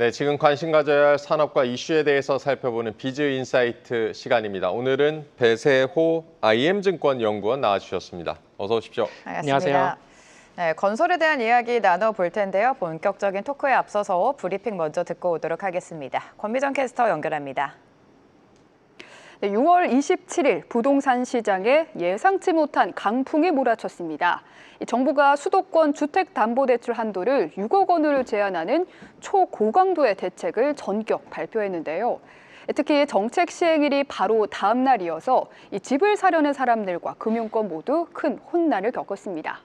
네, 지금 관심 가져야 할 산업과 이슈에 대해서 살펴보는 비즈 인사이트 시간입니다. 오늘은 배세호 IM증권 연구원 나와주셨습니다. 어서 오십시오. 안녕하세요. 네, 건설에 대한 이야기 나눠볼 텐데요. 본격적인 토크에 앞서서 브리핑 먼저 듣고 오도록 하겠습니다. 권미정 캐스터 연결합니다. 네, 6월 27일 부동산 시장에 예상치 못한 강풍이 몰아쳤습니다. 정부가 수도권 주택담보대출 한도를 6억 원으로 제한하는 초고강도의 대책을 전격 발표했는데요. 특히 정책 시행일이 바로 다음 날이어서 이 집을 사려는 사람들과 금융권 모두 큰 혼란을 겪었습니다.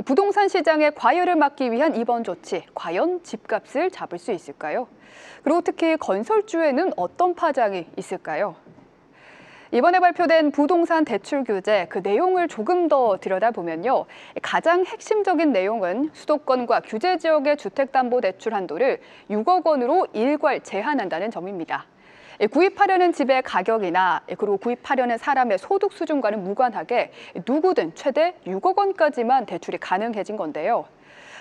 부동산 시장의 과열을 막기 위한 이번 조치, 과연 집값을 잡을 수 있을까요? 그리고 특히 건설주에는 어떤 파장이 있을까요? 이번에 발표된 부동산 대출 규제 그 내용을 조금 더 들여다보면요. 가장 핵심적인 내용은 수도권과 규제 지역의 주택담보대출 한도를 6억 원으로 일괄 제한한다는 점입니다. 구입하려는 집의 가격이나 그리고 구입하려는 사람의 소득 수준과는 무관하게 누구든 최대 6억 원까지만 대출이 가능해진 건데요.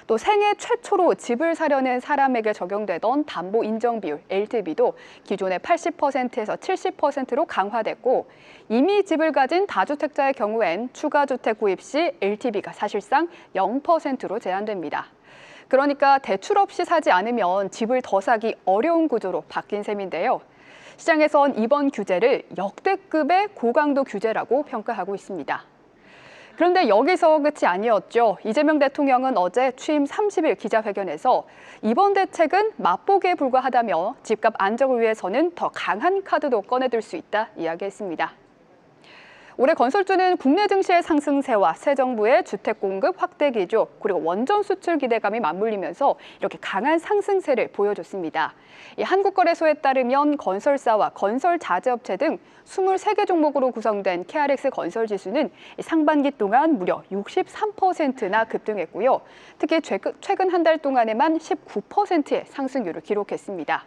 또 생애 최초로 집을 사려는 사람에게 적용되던 담보 인정 비율 LTV도 기존의 80%에서 70%로 강화됐고 이미 집을 가진 다주택자의 경우엔 추가 주택 구입 시 LTV가 사실상 0%로 제한됩니다. 그러니까 대출 없이 사지 않으면 집을 더 사기 어려운 구조로 바뀐 셈인데요. 시장에선 이번 규제를 역대급의 고강도 규제라고 평가하고 있습니다. 그런데 여기서 끝이 아니었죠. 이재명 대통령은 어제 취임 30일 기자회견에서 이번 대책은 맛보기에 불과하다며 집값 안정을 위해서는 더 강한 카드도 꺼내들 수 있다 이야기했습니다. 올해 건설주는 국내 증시의 상승세와 새 정부의 주택 공급 확대 기조 그리고 원전 수출 기대감이 맞물리면서 이렇게 강한 상승세를 보여줬습니다. 한국거래소에 따르면 건설사와 건설자재업체 등 23개 종목으로 구성된 KRX 건설지수는 상반기 동안 무려 63%나 급등했고요. 특히 최근 한 달 동안에만 19%의 상승률을 기록했습니다.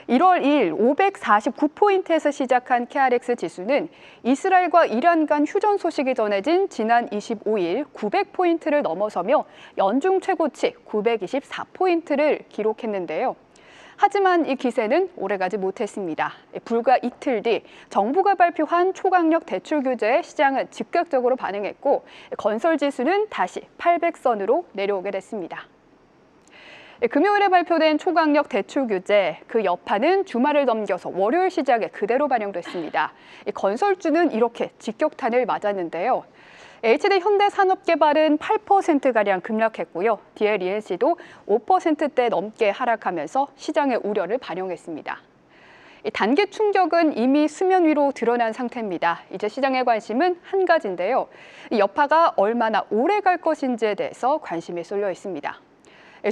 1월 2일 549포인트에서 시작한 KRX 지수는 이스라엘과 이란 간 휴전 소식이 전해진 지난 25일 900포인트를 넘어서며 연중 최고치 924포인트를 기록했는데요. 하지만 이 기세는 오래가지 못했습니다. 불과 이틀 뒤 정부가 발표한 초강력 대출 규제에 시장은 즉각적으로 반응했고 건설 지수는 다시 800선으로 내려오게 됐습니다. 금요일에 발표된 초강력 대출 규제, 그 여파는 주말을 넘겨서 월요일 시장에 그대로 반영됐습니다. 건설주는 이렇게 직격탄을 맞았는데요. HD 현대산업개발은 8%가량 급락했고요. DLENC도 5%대 넘게 하락하면서 시장의 우려를 반영했습니다. 단기 충격은 이미 수면 위로 드러난 상태입니다. 이제 시장의 관심은 한 가지인데요. 이 여파가 얼마나 오래 갈 것인지에 대해서 관심이 쏠려 있습니다.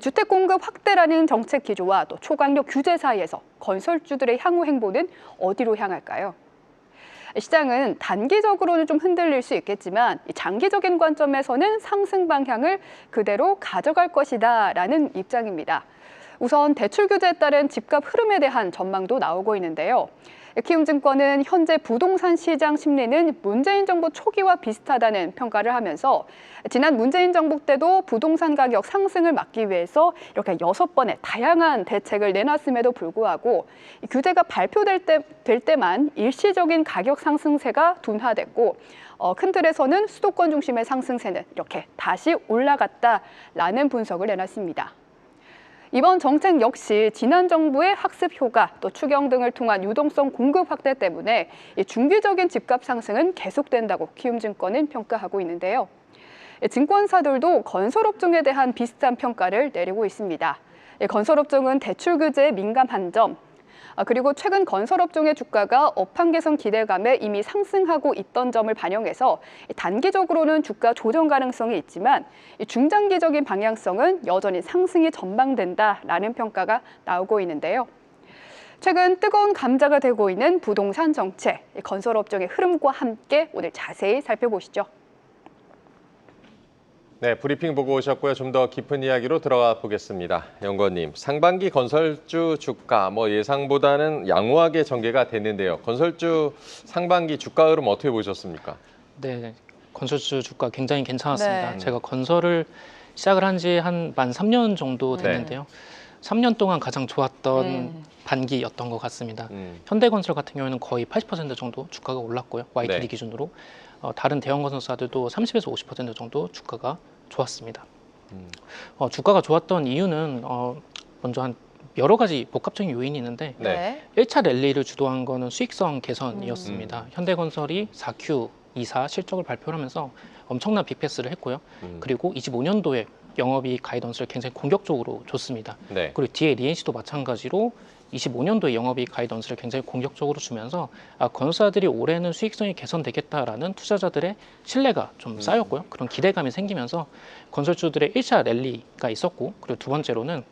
주택 공급 확대라는 정책 기조와 또 초강력 규제 사이에서 건설주들의 향후 행보는 어디로 향할까요? 시장은 단기적으로는 좀 흔들릴 수 있겠지만 장기적인 관점에서는 상승 방향을 그대로 가져갈 것이다라는 입장입니다. 우선 대출 규제에 따른 집값 흐름에 대한 전망도 나오고 있는데요. 키움증권은 현재 부동산 시장 심리는 문재인 정부 초기와 비슷하다는 평가를 하면서 지난 문재인 정부 때도 부동산 가격 상승을 막기 위해서 이렇게 6번의 다양한 대책을 내놨음에도 불구하고 규제가 발표될 때만 일시적인 가격 상승세가 둔화됐고 큰 틀에서는 수도권 중심의 상승세는 이렇게 다시 올라갔다라는 분석을 내놨습니다. 이번 정책 역시 지난 정부의 학습 효과, 또 추경 등을 통한 유동성 공급 확대 때문에 중기적인 집값 상승은 계속된다고 키움증권은 평가하고 있는데요. 증권사들도 건설업종에 대한 비슷한 평가를 내리고 있습니다. 건설업종은 대출 규제에 민감한 점, 그리고 최근 건설업종의 주가가 업황 개선 기대감에 이미 상승하고 있던 점을 반영해서 단기적으로는 주가 조정 가능성이 있지만 중장기적인 방향성은 여전히 상승이 전망된다라는 평가가 나오고 있는데요. 최근 뜨거운 감자가 되고 있는 부동산 정책, 건설업종의 흐름과 함께 오늘 자세히 살펴보시죠. 네, 브리핑 보고 오셨고요. 좀 더 깊은 이야기로 들어가 보겠습니다. 연구원님, 상반기 건설주 주가 예상보다는 양호하게 전개가 됐는데요. 건설주 상반기 주가 흐름 어떻게 보셨습니까? 네, 건설주 주가 굉장히 괜찮았습니다. 네. 제가 건설을 시작을 한 지 만 3년 정도 됐는데요. 3년 동안 가장 좋았던 반기였던 것 같습니다. 현대건설 같은 경우에는 거의 80% 정도 주가가 올랐고요. YTD 네. 기준으로. 다른 대형 건설사들도 30에서 50% 정도 주가가 좋았습니다. 주가가 좋았던 이유는 먼저 한 여러 가지 복합적인 요인이 있는데 네. 1차 랠리를 주도한 거는 수익성 개선이었습니다. 현대건설이 4Q 24 실적을 발표를 하면서 엄청난 빅패스를 했고요. 그리고 25년도에 영업이익 가이던스를 굉장히 공격적으로 줬습니다. 네. 그리고 뒤에 리엔시도 마찬가지로 25년도에 영업이익 가이던스를 굉장히 공격적으로 주면서 건설사들이 올해는 수익성이 개선되겠다라는 투자자들의 신뢰가 좀 쌓였고요. 그런 기대감이 생기면서 건설주들의 1차 랠리가 있었고, 그리고 두 번째로는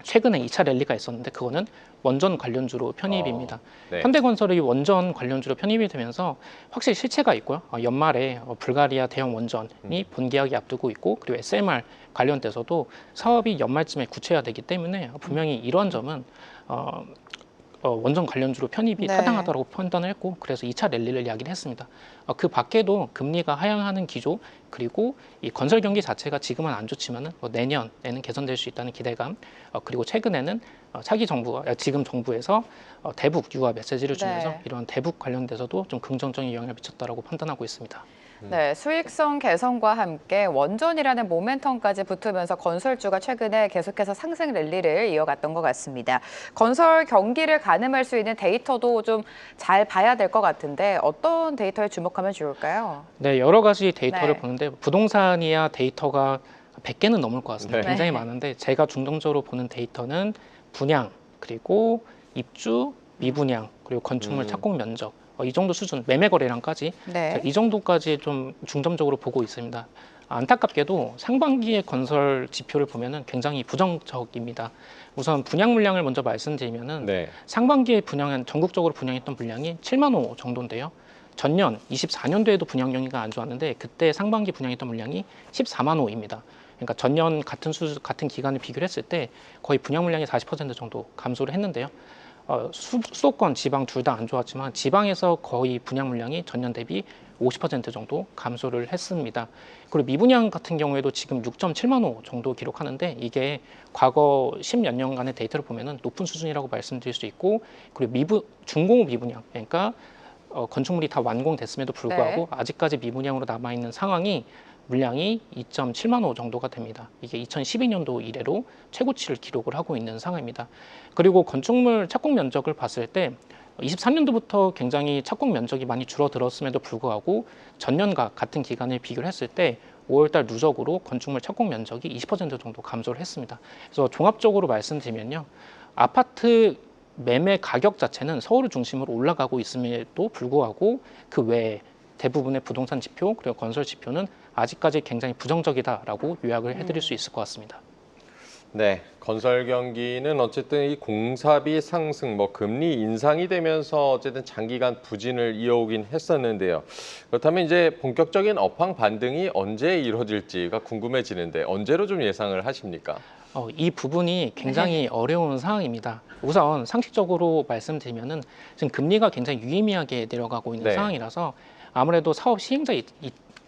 최근에 2차 랠리가 있었는데 그거는 원전 관련주로 편입입니다. 네. 현대건설이 원전 관련주로 편입이 되면서 확실히 실체가 있고요. 연말에 불가리아 대형 원전이 본계약이 앞두고 있고, 그리고 SMR 관련돼서도 사업이 연말쯤에 구체화되기 때문에 분명히 이런 점은 원전 관련주로 편입이 네. 타당하다고 판단을 했고, 그래서 2차 랠리를 이야기를 했습니다. 그 밖에도 금리가 하향하는 기조, 그리고 이 건설 경기 자체가 지금은 안 좋지만은 내년에는 개선될 수 있다는 기대감, 그리고 최근에는 차기 정부가 지금 정부에서 대북 유화 메시지를 주면서 네. 이런 대북 관련돼서도 좀 긍정적인 영향을 미쳤다라고 판단하고 있습니다. 네, 수익성 개선과 함께 원전이라는 모멘텀까지 붙으면서 건설주가 최근에 계속해서 상승 랠리를 이어갔던 것 같습니다. 건설 경기를 가늠할 수 있는 데이터도 좀 잘 봐야 될 것 같은데 어떤 데이터에 주목하면 좋을까요? 네, 여러 가지 데이터를 네. 보는데 부동산이야 데이터가 100개는 넘을 것 같습니다. 네. 굉장히 네. 많은데 제가 중점적으로 보는 데이터는 분양, 그리고 입주, 미분양, 그리고 건축물 착공 면적, 이 정도 수준, 매매 거래량까지 네. 이 정도까지 좀 중점적으로 보고 있습니다. 안타깝게도 상반기의 건설 지표를 보면은 굉장히 부정적입니다. 우선 분양 물량을 먼저 말씀드리면은 네. 상반기에 전국적으로 분양했던 물량이 7만 호 정도인데요. 전년 24년도에도 분양 경기가 안 좋았는데 그때 상반기 분양했던 물량이 14만 호입니다. 그러니까 전년 같은 기간을 비교를 했을 때 거의 분양 물량이 40% 정도 감소를 했는데요. 수도권, 지방 둘 다 안 좋았지만 지방에서 거의 분양 물량이 전년 대비 50% 정도 감소를 했습니다. 그리고 미분양 같은 경우에도 지금 6.7만 호 정도 기록하는데 이게 과거 10몇 년간의 데이터를 보면은 높은 수준이라고 말씀드릴 수 있고, 그리고 중공업 미분양, 그러니까 건축물이 다 완공됐음에도 불구하고 네. 아직까지 미분양으로 남아있는 상황이 물량이 2.7만 호 정도가 됩니다. 이게 2012년도 이래로 최고치를 기록을 하고 있는 상황입니다. 그리고 건축물 착공 면적을 봤을 때 23년도부터 굉장히 착공 면적이 많이 줄어들었음에도 불구하고 전년과 같은 기간을 비교를 했을 때 5월달 누적으로 건축물 착공 면적이 20% 정도 감소를 했습니다. 그래서 종합적으로 말씀드리면요, 아파트 매매 가격 자체는 서울을 중심으로 올라가고 있음에도 불구하고 그 외에 대부분의 부동산 지표 그리고 건설 지표는 아직까지 굉장히 부정적이다라고 요약을 해드릴 수 있을 것 같습니다. 네, 건설 경기는 어쨌든 이 공사비 상승, 금리 인상이 되면서 어쨌든 장기간 부진을 이어오긴 했었는데요. 그렇다면 이제 본격적인 업황 반등이 언제 이루어질지가 궁금해지는데 언제로 좀 예상을 하십니까? 이 부분이 굉장히 어려운 상황입니다. 우선 상식적으로 말씀드리면은 지금 금리가 굉장히 유의미하게 내려가고 있는 네. 상황이라서 아무래도 사업 시행자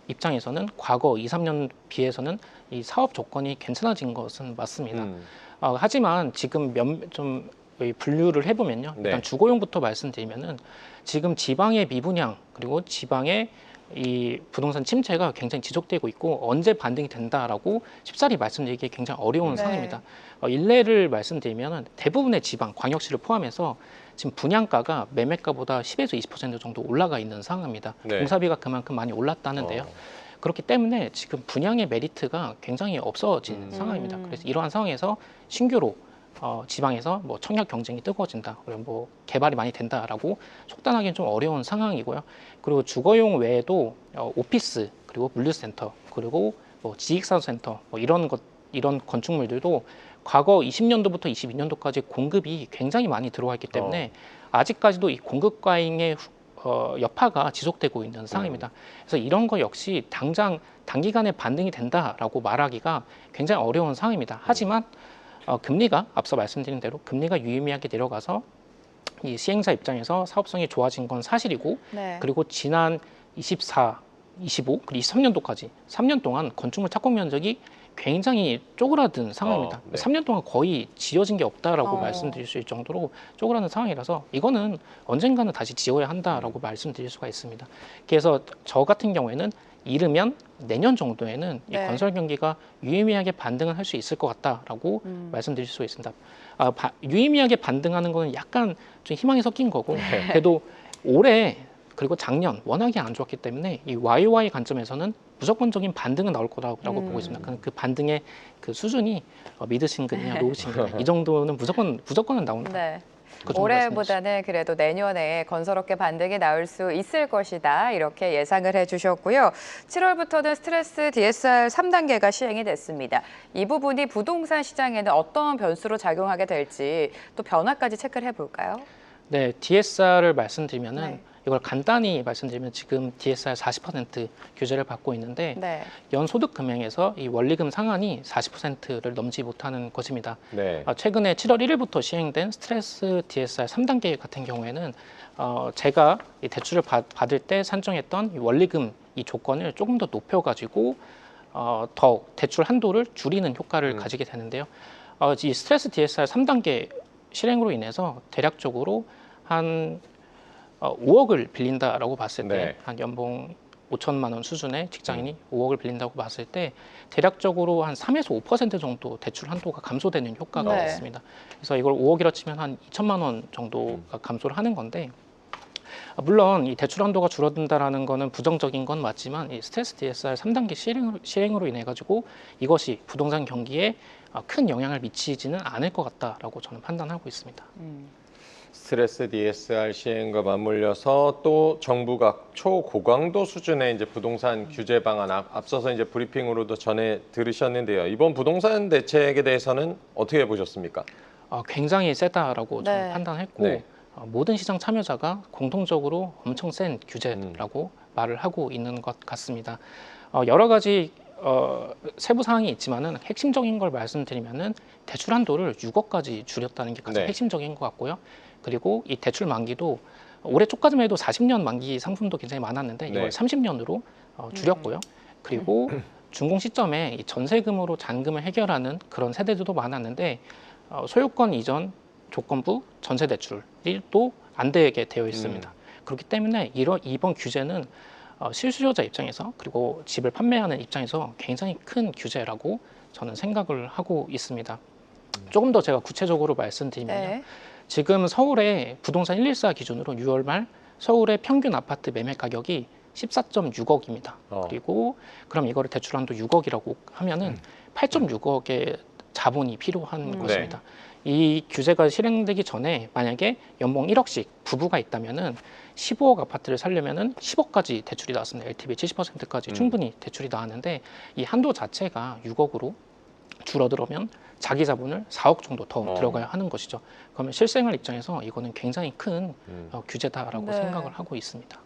입장에서는 과거 2, 3년 비해서는 이 사업 조건이 괜찮아진 것은 맞습니다. 하지만 지금 좀 분류를 해보면요. 네. 일단 주거용부터 말씀드리면은 지금 지방의 미분양 그리고 지방의 이 부동산 침체가 굉장히 지속되고 있고 언제 반등이 된다라고 쉽사리 말씀드리기 굉장히 어려운 네. 상황입니다. 일례를 말씀드리면 대부분의 지방, 광역시를 포함해서 지금 분양가가 매매가보다 10에서 20% 정도 올라가 있는 상황입니다. 네. 공사비가 그만큼 많이 올랐다는데요. 그렇기 때문에 지금 분양의 메리트가 굉장히 없어진 상황입니다. 그래서 이러한 상황에서 신규로 지방에서 청약 경쟁이 뜨거워진다, 그리고 개발이 많이 된다라고 속단하기는 좀 어려운 상황이고요. 그리고 주거용 외에도 오피스 그리고 물류센터 그리고 지식사업센터 이런 건축물들도 과거 20년도부터 22년도까지 공급이 굉장히 많이 들어와 있기 때문에 아직까지도 이 공급 과잉의 여파가 지속되고 있는 상황입니다. 그래서 이런 거 역시 당장 단기간에 반등이 된다라고 말하기가 굉장히 어려운 상황입니다. 하지만 금리가 앞서 말씀드린 대로 금리가 유의미하게 내려가서 이 시행사 입장에서 사업성이 좋아진 건 사실이고, 네. 그리고 지난 24, 25, 그리고 23년도까지 3년 동안 건축물 착공 면적이 굉장히 쪼그라든 상황입니다. 네. 3년 동안 거의 지어진 게 없다라고 어. 말씀드릴 수 있을 정도로 쪼그라든 상황이라서 이거는 언젠가는 다시 지어야 한다라고 말씀드릴 수가 있습니다. 그래서 저 같은 경우에는 이르면 내년 정도에는 이 네. 건설 경기가 유의미하게 반등을 할 수 있을 것 같다라고 말씀드릴 수 있습니다. 유의미하게 반등하는 거는 약간 좀 희망이 섞인 거고 그래도 올해 그리고 작년 워낙에 안 좋았기 때문에 이 YOY 관점에서는 무조건적인 반등은 나올 거라고 보고 있습니다. 그 반등의 그 수준이 미드싱글이냐 로우싱글이냐 이 정도는 무조건은 나온다. 네. 그 정도 말씀드리겠습니다. 올해보다는 그래도 내년에 건설업계 반등이 나올 수 있을 것이다. 이렇게 예상을 해주셨고요. 7월부터는 스트레스 DSR 3단계가 시행이 됐습니다. 이 부분이 부동산 시장에는 어떤 변수로 작용하게 될지 또 변화까지 체크를 해볼까요? 네, DSR을 말씀드리면은 네. 이걸 간단히 말씀드리면 지금 DSR 40% 규제를 받고 있는데 네. 연소득 금액에서 이 원리금 상한이 40%를 넘지 못하는 것입니다. 네. 최근에 7월 1일부터 시행된 스트레스 DSR 3단계 같은 경우에는 제가 이 대출을 받을 때 산정했던 이 원리금 이 조건을 조금 더 높여가지고 더 대출 한도를 줄이는 효과를 가지게 되는데요. 이 스트레스 DSR 3단계 실행으로 인해서 대략적으로 한 5억을 빌린다라고 봤을 때 네. 한 연봉 5천만 원 수준의 직장인이 5억을 빌린다고 봤을 때 대략적으로 한 3에서 5% 정도 대출 한도가 감소되는 효과가 네. 있습니다. 그래서 이걸 5억이라 치면 한 2천만 원 정도가 감소를 하는 건데 물론 이 대출 한도가 줄어든다라는 거는 부정적인 건 맞지만 이 스트레스 DSR 3단계 실행으로 인해 가지고 이것이 부동산 경기에 큰 영향을 미치지는 않을 것 같다라고 저는 판단하고 있습니다. 스트레스 DSR 시행과 맞물려서 또 정부가 초고강도 수준의 이제 부동산 규제 방안 앞서서 이제 브리핑으로도 전해 들으셨는데요. 이번 부동산 대책에 대해서는 어떻게 보셨습니까? 굉장히 세다라고 네. 저는 판단했고 네. 모든 시장 참여자가 공통적으로 엄청 센 규제라고 말을 하고 있는 것 같습니다. 여러 가지 세부 사항이 있지만은 핵심적인 걸 말씀드리면은 대출 한도를 6억까지 줄였다는 게 가장 네. 핵심적인 것 같고요. 그리고 이 대출 만기도 올해 초까지만 해도 40년 만기 상품도 굉장히 많았는데 이걸 네. 30년으로 줄였고요. 그리고 준공 시점에 이 전세금으로 잔금을 해결하는 그런 세대들도 많았는데 소유권 이전 조건부 전세 대출이 또 안 되게 되어 있습니다. 그렇기 때문에 이번 규제는 실수요자 입장에서 그리고 집을 판매하는 입장에서 굉장히 큰 규제라고 저는 생각을 하고 있습니다. 조금 더 제가 구체적으로 말씀드리면요. 네. 지금 서울의 부동산 114 기준으로 6월 말 서울의 평균 아파트 매매 가격이 14.6억입니다. 그리고 그럼 이거를 대출한도 6억이라고 하면은 8.6억의 자본이 필요한 것입니다. 이 규제가 실행되기 전에 만약에 연봉 1억씩 부부가 있다면은 15억 아파트를 사려면은 10억까지 대출이 나왔습니다. LTV 70%까지 충분히 대출이 나왔는데 이 한도 자체가 6억으로 줄어들면 자기 자본을 4억 정도 더 들어가야 하는 것이죠. 그러면 실생활 입장에서 이거는 굉장히 큰 규제다라고 네. 생각을 하고 있습니다.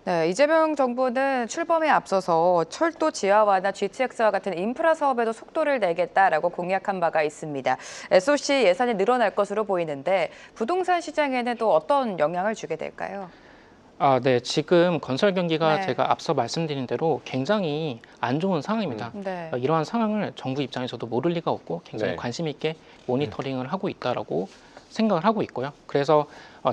네, 이재명 정부는 출범에 앞서서 철도 지하화나 GTX와 같은 인프라 사업에도 속도를 내겠다라고 공약한 바가 있습니다. SOC 예산이 늘어날 것으로 보이는데 부동산 시장에는 또 어떤 영향을 주게 될까요? 네, 지금 건설 경기가 네. 제가 앞서 말씀드린 대로 굉장히 안 좋은 상황입니다. 네. 이러한 상황을 정부 입장에서도 모를 리가 없고 굉장히 네. 관심 있게 모니터링을 하고 있다라고 생각을 하고 있고요. 그래서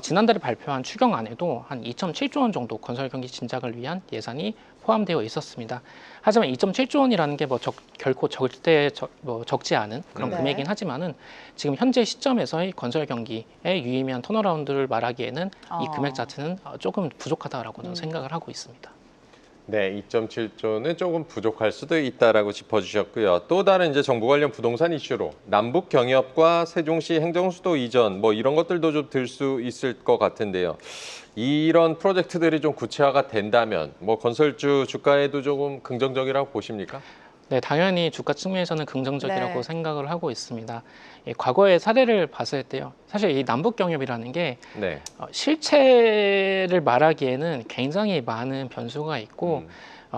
지난달에 발표한 추경안에도 한 2.7조 원 정도 건설 경기 진작을 위한 예산이 포함되어 있었습니다. 하지만 2.7조 원이라는 게 결코 절대 적지 않은 그런 네. 금액이긴 하지만은 지금 현재 시점에서의 건설 경기에 유의미한 턴어라운드를 말하기에는 이 금액 자체는 조금 부족하다라고 저는 생각을 하고 있습니다. 네, 2.7조는 조금 부족할 수도 있다라고 짚어주셨고요. 또 다른 이제 정부 관련 부동산 이슈로 남북 경협과 세종시 행정수도 이전 뭐 이런 것들도 좀 들 수 있을 것 같은데요. 이런 프로젝트들이 좀 구체화가 된다면 뭐 건설주 주가에도 조금 긍정적이라고 보십니까? 네, 당연히 주가 측면에서는 긍정적이라고 네. 생각을 하고 있습니다. 과거의 사례를 봤을 때요. 사실 이 남북 경협이라는 게 네. 실체를 말하기에는 굉장히 많은 변수가 있고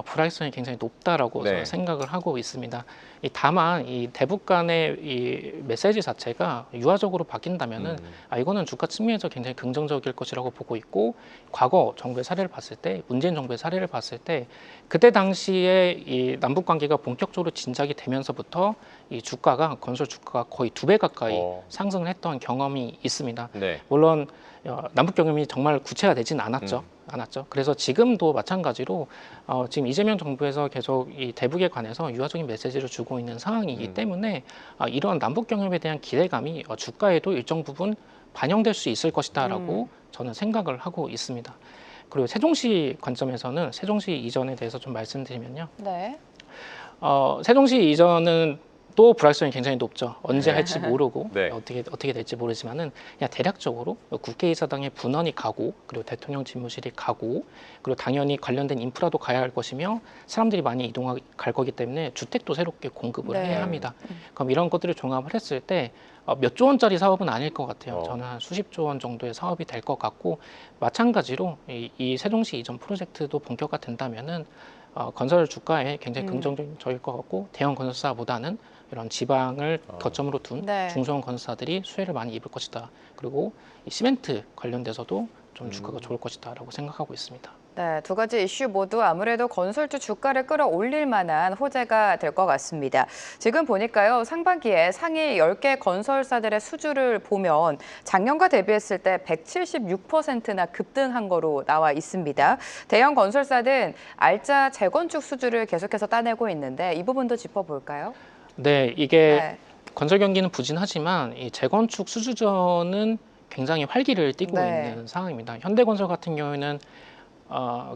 불확실성이 굉장히 높다라고 네. 저는 생각을 하고 있습니다. 다만 이 대북 간의 이 메시지 자체가 유화적으로 바뀐다면은 이거는 주가 측면에서 굉장히 긍정적일 것이라고 보고 있고, 과거 정부의 사례를 봤을 때, 문재인 정부의 사례를 봤을 때 그때 당시에 이 남북 관계가 본격적으로 진작이 되면서부터 이 주가가, 건설 주가가 거의 2배 가까이 상승을 했던 경험이 있습니다. 네. 물론 남북 경험이 정말 구체화 되지는 않았죠. 그래서 지금도 마찬가지로 지금 이재명 정부에서 계속 이 대북에 관해서 유화적인 메시지를 주고 있는 상황이기 때문에 이런 남북 경협에 대한 기대감이 주가에도 일정 부분 반영될 수 있을 것이다라고 저는 생각을 하고 있습니다. 그리고 세종시 관점에서는 세종시 이전에 대해서 좀 말씀드리면요. 네. 세종시 이전은 또 불확실성이 굉장히 높죠. 언제 할지 모르고 네. 어떻게 될지 모르지만은 그냥 대략적으로 국회의사당의 분원이 가고, 그리고 대통령 집무실이 가고, 그리고 당연히 관련된 인프라도 가야 할 것이며 사람들이 많이 갈 거기 때문에 주택도 새롭게 공급을 네. 해야 합니다. 그럼 이런 것들을 종합을 했을 때 몇 조 원짜리 사업은 아닐 것 같아요. 저는 한 수십조 원 정도의 사업이 될 것 같고, 마찬가지로 이 세종시 이전 프로젝트도 본격화된다면은 건설 주가에 굉장히 긍정적일 것 같고, 대형 건설사보다는 이런 지방을 거점으로 둔 네. 중소형 건설사들이 수혜를 많이 입을 것이다. 그리고 이 시멘트 관련돼서도 좀 주가가 좋을 것이다라고 생각하고 있습니다. 네, 두 가지 이슈 모두 아무래도 건설주 주가를 끌어올릴 만한 호재가 될 것 같습니다. 지금 보니까요, 상반기에 상위 10개 건설사들의 수주를 보면 작년과 대비했을 때 176%나 급등한 거로 나와 있습니다. 대형 건설사는 알짜 재건축 수주를 계속해서 따내고 있는데 이 부분도 짚어볼까요? 네, 이게 네. 건설 경기는 부진하지만 이 재건축 수주전은 굉장히 활기를 띠고 네. 있는 상황입니다. 현대건설 같은 경우에는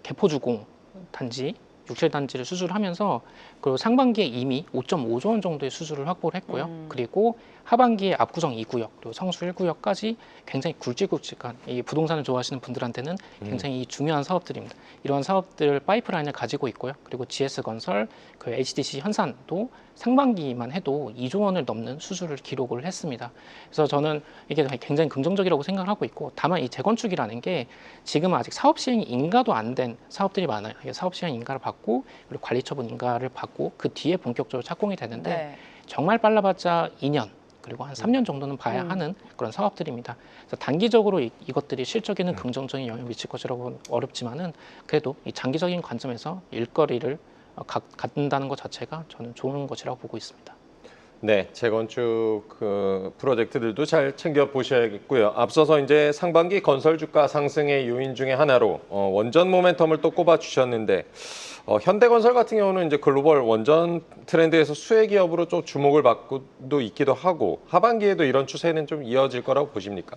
개포주공 단지, 67단지를 수주를 하면서, 그리고 상반기에 이미 5.5조 원 정도의 수주를 확보를 했고요. 그리고 하반기에 압구정 2구역, 그리고 성수 1구역까지 굉장히 굵직굵직한, 이 부동산을 좋아하시는 분들한테는 굉장히 중요한 사업들입니다. 이런 사업들 파이프라인을 가지고 있고요. 그리고 GS건설, 그 HDC 현산도 상반기만 해도 2조 원을 넘는 수주를 기록을 했습니다. 그래서 저는 이게 굉장히 긍정적이라고 생각을 하고 있고, 다만 이 재건축이라는 게 지금은 아직 사업 시행 인가도 안 된 사업들이 많아요. 사업 시행 인가를 받고, 그리고 관리 처분 인가를 받고, 그 뒤에 본격적으로 착공이 되는데 네. 정말 빨라봤자 2년, 그리고 한 3년 정도는 봐야 하는 그런 사업들입니다. 그래서 단기적으로 이것들이 실적에는 긍정적인 영향을 미칠 것이라고 어렵지만은, 그래도 이 장기적인 관점에서 일거리를 갖는다는 것 자체가 저는 좋은 것이라고 보고 있습니다. 네, 재건축 프로젝트들도 잘 챙겨 보셔야겠고요. 앞서서 이제 상반기 건설 주가 상승의 요인 중에 하나로 원전 모멘텀을 또 꼽아 주셨는데, 현대건설 같은 경우는 이제 글로벌 원전 트렌드에서 수혜 기업으로 좀 주목을 받고도 있기도 하고, 하반기에도 이런 추세는 좀 이어질 거라고 보십니까?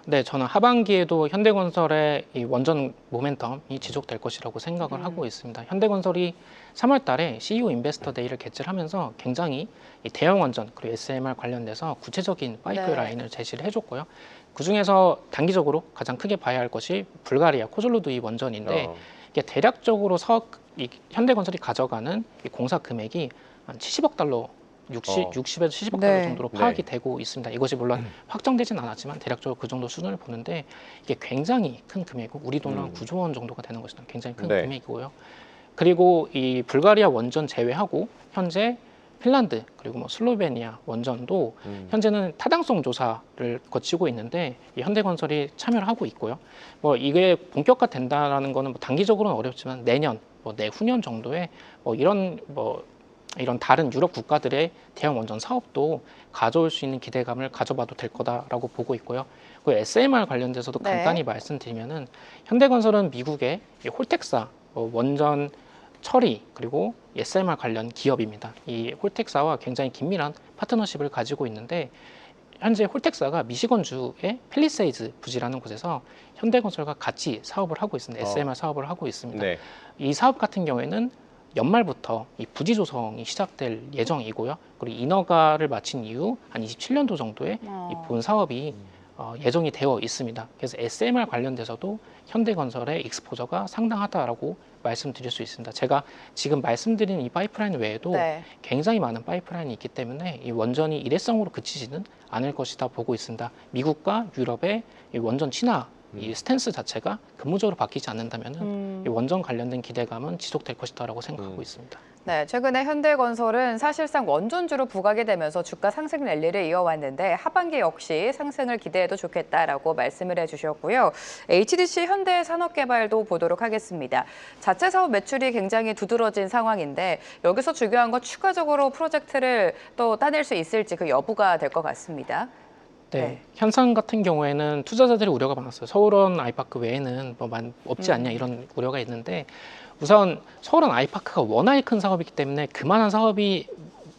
네, 저는 하반기에도 현대건설의 이 원전 모멘텀이 지속될 것이라고 생각을 하고 있습니다. 현대건설이 3월 달에 CEO 인베스터 데이를 개최를 하면서 굉장히 이 대형 원전, 그리고 SMR 관련돼서 구체적인 파이프라인을 제시를 해줬고요. 그중에서 단기적으로 가장 크게 봐야 할 것이 불가리아 코졸로두이 원전인데, 이게 대략적으로 현대건설이 가져가는 이 공사 금액이 한 70억 달러, 60에서 70억 달러 네. 정도로 파악이 되고 있습니다. 이것이 물론 확정되진 않았지만 대략적으로 그 정도 수준을 보는데, 이게 굉장히 큰 금액이고, 우리 돈으로 한 9조 원 정도가 되는 것이다. 굉장히 큰 네. 금액이고요. 그리고 이 불가리아 원전 제외하고 현재 핀란드, 그리고 뭐 슬로베니아 원전도 현재는 타당성 조사를 거치고 있는데, 이 현대건설이 참여를 하고 있고요. 뭐 이게 본격화된다라는 거는 뭐 단기적으로는 어렵지만 내년, 뭐 내후년 정도에 이런 다른 유럽 국가들의 대형 원전 사업도 가져올 수 있는 기대감을 가져봐도 될 거다라고 보고 있고요. 그 SMR 관련돼서도 네. 간단히 말씀드리면은, 현대건설은 미국의 이 홀텍사 원전 처리, 그리고 SMR 관련 기업입니다. 이 홀텍사와 굉장히 긴밀한 파트너십을 가지고 있는데, 현재 홀텍사가 미시건주의 팰리세이드 부지라는 곳에서 현대건설과 같이 사업을 하고 있습니다. SMR 사업을 하고 있습니다. 네. 이 사업 같은 경우에는 연말부터 이 부지 조성이 시작될 예정이고요. 그리고 인허가를 마친 이후 한 27년도 정도에 이 본 사업이 예정이 되어 있습니다. 그래서 SMR 관련돼서도 현대건설의 익스포저가 상당하다라고 말씀드릴 수 있습니다. 제가 지금 말씀드린 이 파이프라인 외에도 네. 굉장히 많은 파이프라인이 있기 때문에 이 원전이 일회성으로 그치지는 않을 것이다 보고 있습니다. 미국과 유럽의 이 원전 친화 이 스탠스 자체가 근본적으로 바뀌지 않는다면은 이 원전 관련된 기대감은 지속될 것이다라고 생각하고 있습니다. 네, 최근에 현대건설은 사실상 원전주로 부각이 되면서 주가 상승 랠리를 이어왔는데 하반기 역시 상승을 기대해도 좋겠다라고 말씀을 해주셨고요. HDC 현대산업개발도 보도록 하겠습니다. 자체 사업 매출이 굉장히 두드러진 상황인데 여기서 중요한 건 추가적으로 프로젝트를 또 따낼 수 있을지 그 여부가 될 것 같습니다. 네, 현상 같은 경우에는 투자자들의 우려가 많았어요. 서울원 아이파크 외에는 뭐 없지 않냐 이런 우려가 있는데 우선 서울원 아이파크가 워낙에 큰 사업이기 때문에 그만한 사업이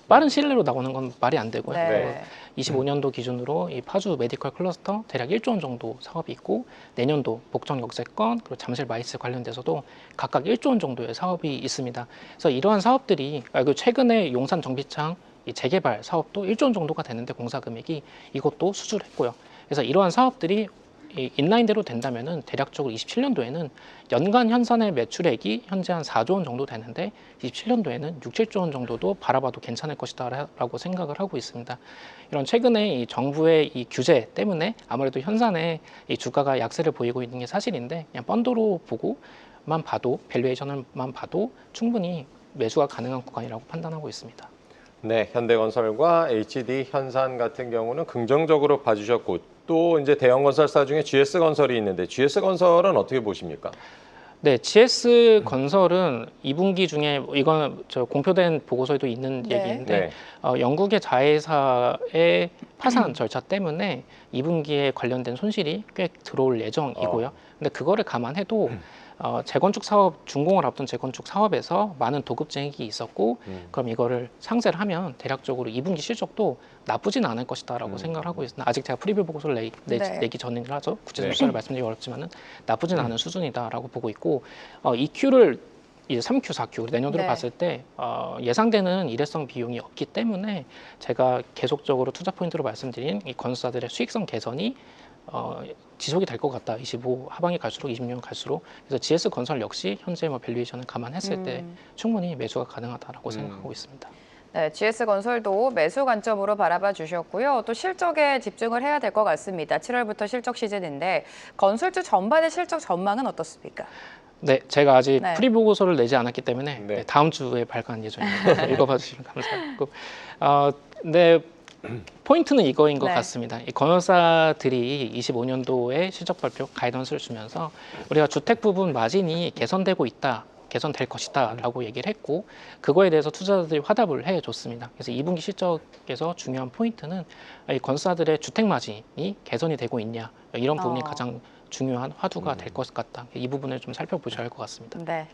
빠른 시일 내로 나오는 건 말이 안 되고요. 네. 25년도 기준으로 이 파주 메디컬 클러스터 대략 1조 원 정도 사업이 있고 내년도 복정 역세권 그리고 잠실 마이스 관련돼서도 각각 1조 원 정도의 사업이 있습니다. 그래서 이러한 사업들이 그리고 최근에 용산 정비창 이 재개발 사업도 1조 원 정도가 되는데 공사 금액이 이것도 수주했고요. 그래서 이러한 사업들이 이 인라인대로 된다면은 대략적으로 27년도에는 연간 현산의 매출액이 현재 한 4조 원 정도 되는데 27년도에는 6, 7조 원 정도도 바라봐도 괜찮을 것이다라고 생각을 하고 있습니다. 이런 최근에 이 정부의 이 규제 때문에 아무래도 현산의 이 주가가 약세를 보이고 있는 게 사실인데 그냥 펀드로 보고만 봐도 밸류에이션을만 봐도 충분히 매수가 가능한 구간이라고 판단하고 있습니다. 네, 현대건설과 HD 현산 같은 경우는 긍정적으로 봐주셨고 또 이제 대형 건설사 중에 GS건설이 있는데 GS건설은 어떻게 보십니까? 네, GS건설은 2분기 중에 이건 저 공표된 보고서에도 있는 네. 얘기인데 영국의 자회사의 파산 절차 때문에 2분기에 관련된 손실이 꽤 들어올 예정이고요. 근데 그거를 감안해도 재건축 사업, 준공을 앞둔 재건축 사업에서 많은 도급증액이 있었고 그럼 이거를 상쇄를 하면 대략적으로 2분기 실적도 나쁘진 않을 것이다라고 생각을 하고 있습니다. 아직 제가 프리뷰 보고서를 내기 전이라서 구체적인 숫자를 말씀드리기 어렵지만은 나쁘진 않은 수준이다라고 보고 있고 EQ를 이제 3Q, 4Q 내년도를 봤을 때 예상되는 일회성 비용이 없기 때문에 제가 계속적으로 투자 포인트로 말씀드린 이 건설사들의 수익성 개선이 지속이 될 것 같다. 25 하반기 갈수록 26년 갈수록 그래서 GS건설 역시 현재 뭐 밸류에이션을 감안했을 때 충분히 매수가 가능하다라고 생각하고 있습니다. 네, GS건설도 매수 관점으로 바라봐 주셨고요. 또 실적에 집중을 해야 될 것 같습니다. 7월부터 실적 시즌인데 건설주 전반의 실적 전망은 어떻습니까? 네, 제가 아직 네. 프리 보고서를 내지 않았기 때문에 네. 다음 주에 발간 예정입니다. 읽어봐 주시면 감사하고. 네, 포인트는 이거인 것 네. 같습니다. 이 건설사들이 25년도에 실적 발표 가이던스를 주면서 우리가 주택 부분 마진이 개선되고 있다. 개선될 것이다라고 얘기를 했고 그거에 대해서 투자자들이 화답을 해줬습니다. 그래서 2분기 실적에서 중요한 포인트는 이 건설사들의 주택 마진이 개선이 되고 있냐 이런 부분이 가장 중요한 화두가 될 것 같다. 이 부분을 좀 살펴보셔야 할 것 같습니다. 네.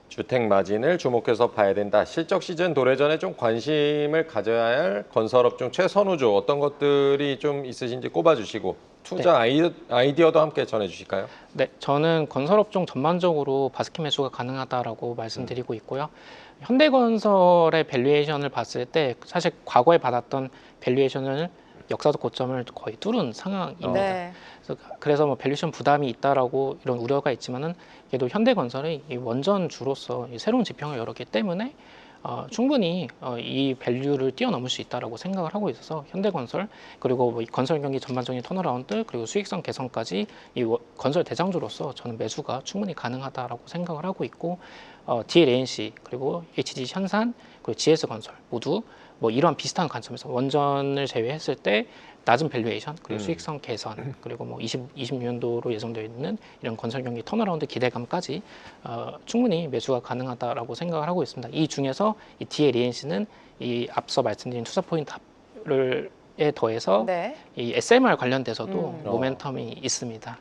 주택 마진을 주목해서 봐야 된다. 실적 시즌 도래전에 좀 관심을 가져야 할 건설업종 최선우조 어떤 것들이 좀 있으신지 꼽아주시고 투자 아이디어도 함께 전해주실까요? 네, 저는 건설업종 전반적으로 바스켓 매수가 가능하다라고 말씀드리고 있고요. 현대건설의 밸류에이션을 봤을 때 사실 과거에 받았던 밸류에이션을 역사적 고점을 거의 뚫은 상황입니다. 네. 그래서 뭐 밸류에이션 부담이 있다라고 이런 우려가 있지만은 그래도 현대건설이 이 원전주로서 이 새로운 지평을 열었기 때문에 충분히 이 밸류를 뛰어넘을 수 있다라고 생각을 하고 있어서 현대건설 그리고 뭐 이 건설 경기 전반적인 턴어라운드 그리고 수익성 개선까지 이 건설 대장주로서 저는 매수가 충분히 가능하다라고 생각을 하고 있고 DLANC 그리고 HDC 현산 그리고 GS건설 모두 뭐 이러한 비슷한 관점에서 원전을 제외했을 때 낮은 밸류에이션 그리고 수익성 개선 그리고 뭐 26년도로 예정되어 있는 이런 건설 경기 턴어라운드 기대감까지 충분히 매수가 가능하다라고 생각을 하고 있습니다. 이 중에서 이 DLANC는 이 앞서 말씀드린 투자 포인트를 더해서 네. 이 SMR 관련돼서도 모멘텀이 있습니다.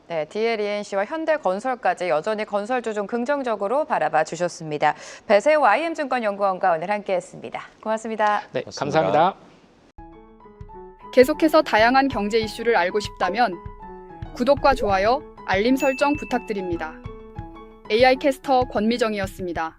네, DLENC와 현대건설까지 여전히 건설주 좀 긍정적으로 바라봐 주셨습니다. 배세호 IM증권연구원과 오늘 함께했습니다. 고맙습니다. 네, 고맙습니다. 감사합니다. 계속해서 다양한 경제 이슈를 알고 싶다면 구독과 좋아요, 알림 설정 부탁드립니다. AI 캐스터 권미정이었습니다.